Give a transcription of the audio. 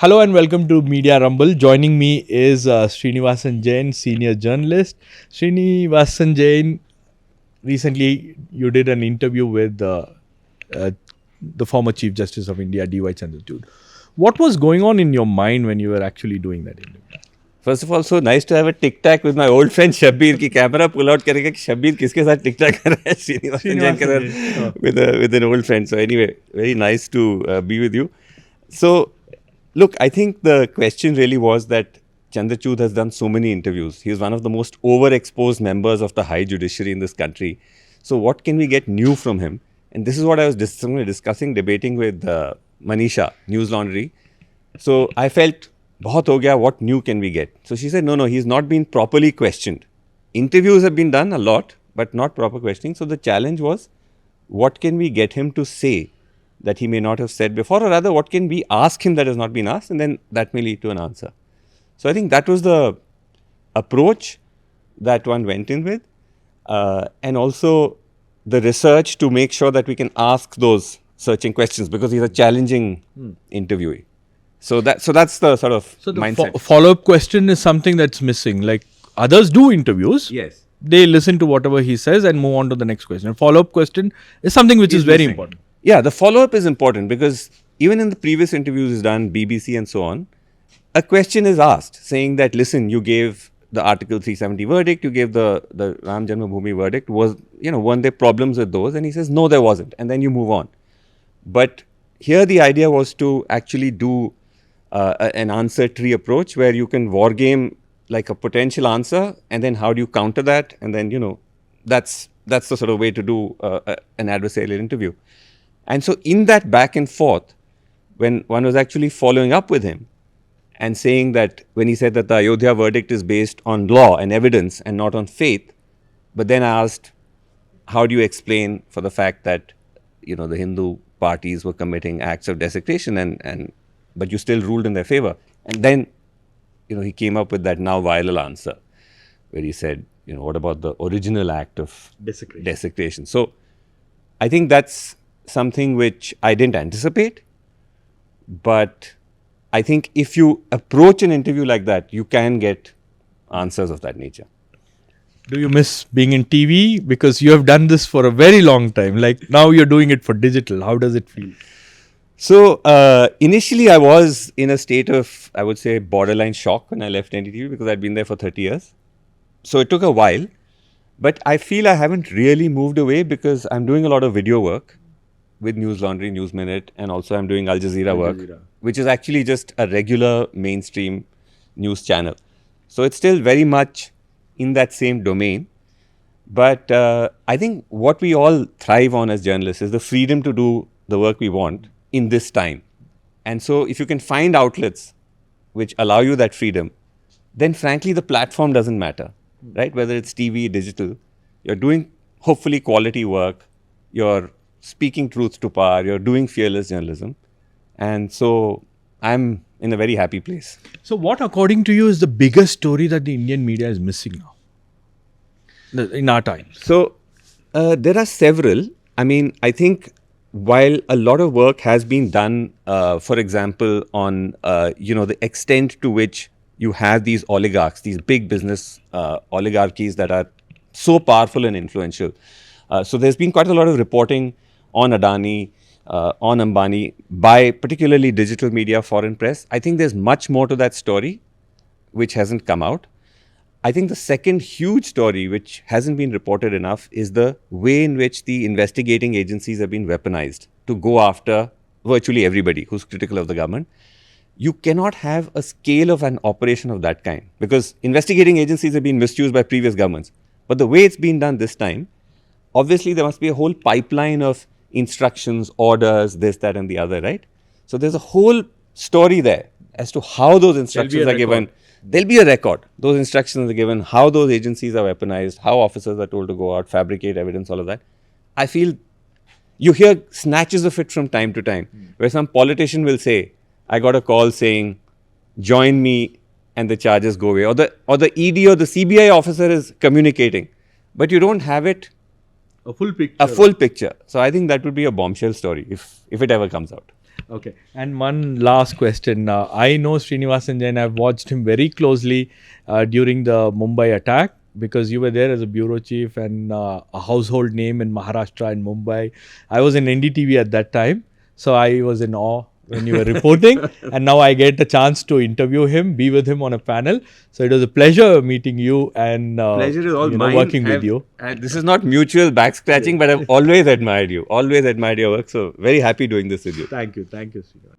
Hello and welcome to Media Rumble. Joining me is Sreenivasan Jain, senior journalist. Sreenivasan Jain, recently you did an interview with uh, the former Chief Justice of India, D.Y. Chandrachud. What was going on in your mind when you were actually doing that interview? First of all, so nice to have a tic-tac with my old friend Shabbir की camera pull out करेगा कि Shabbir किसके साथ tic-tac कर रहा है Sreenivasan Jain के साथ with an old friend. So anyway, very nice to be with you. So look, I think the question really was that Chandrachud has done so many interviews. He is one of the most overexposed members of the high judiciary in this country. So what can we get new from him? And this is what I was discussing, debating with Manisha, News Laundry. So I felt, बहुत हो गया, what new can we get? So she said, no, he's not been properly questioned. Interviews have been done a lot, but not proper questioning. So the challenge was, what can we get him to say that he may not have said before, or rather, what can we ask him that has not been asked, and then that may lead to an answer. So I think that was the approach that one went in with, and also the research to make sure that we can ask those searching questions, because he's a challenging interviewee. So that's the sort of mindset. Follow-up question is something that's missing. Like others do interviews. Yes. They listen to whatever he says and move on to the next question. Follow-up question is something which is very important. Yeah, the follow-up is important because even in the previous interviews he's done, BBC and so on, a question is asked saying that, listen, you gave the Article 370 verdict, you gave the Ram Janmabhoomi verdict, weren't there problems with those? And he says, no, there wasn't. And then you move on. But here the idea was to actually do an answer tree approach where you can war game like a potential answer, and then how do you counter that? And then, that's the sort of way to do an adversarial interview. And so in that back and forth, when one was actually following up with him and saying that when he said that the Ayodhya verdict is based on law and evidence and not on faith, but then I asked, how do you explain for the fact that, the Hindu parties were committing acts of desecration but you still ruled in their favor? And then, he came up with that now viral answer where he said, what about the original act of desecration? So I think that's something which I didn't anticipate, but I think if you approach an interview like that, you can get answers of that nature. Do you miss being in TV? Because you have done this for a very long time. Like now you're doing it for digital. How does it feel? So initially I was in a state of, I would say, borderline shock when I left NDTV because I'd been there for 30 years. So it took a while, but I feel I haven't really moved away because I'm doing a lot of video work with News Laundry, News Minute, and also I'm doing Al Jazeera work, which is actually just a regular mainstream news channel. So it's still very much in that same domain. But I think what we all thrive on as journalists is the freedom to do the work we want in this time. And so if you can find outlets which allow you that freedom, then frankly the platform doesn't matter, right? Whether it's TV, digital, you're doing hopefully quality work, you're speaking truth to power, you're doing fearless journalism. And so I'm in a very happy place. So what, according to you, is the biggest story that the Indian media is missing now in our time? So there are several. I mean, I think while a lot of work has been done, for example, on, the extent to which you have these oligarchs, these big business oligarchies that are so powerful and influential. So there's been quite a lot of reporting on Adani, on Ambani, by particularly digital media, foreign press. I think there's much more to that story which hasn't come out. I think the second huge story which hasn't been reported enough is the way in which the investigating agencies have been weaponized to go after virtually everybody who's critical of the government. You cannot have a scale of an operation of that kind because investigating agencies have been misused by previous governments. But the way it's been done this time, obviously there must be a whole pipeline of instructions, orders, this, that and the other, right? So there's a whole story there as to how those instructions are given. There'll be a record. Those instructions are given, how those agencies are weaponized, how officers are told to go out, fabricate evidence, all of that. I feel you hear snatches of it from time to time where some politician will say, I got a call saying, join me and the charges go away. Or the ED or the CBI officer is communicating, but you don't have it a full picture. A full picture. So I think that would be a bombshell story if it ever comes out. Okay. And one last question. I know Sreenivasan Jain. I've watched him very closely during the Mumbai attack because you were there as a bureau chief and a household name in Maharashtra and Mumbai. I was in NDTV at that time, so I was in awe when you were reporting. And now I get a chance to interview him, be with him on a panel. So it was a pleasure meeting you and Pleasure is all mine. working with you. This is not mutual back scratching, but I've always admired you. Always admired your work. So very happy doing this with you. Thank you. Thank you, Sreenivasan.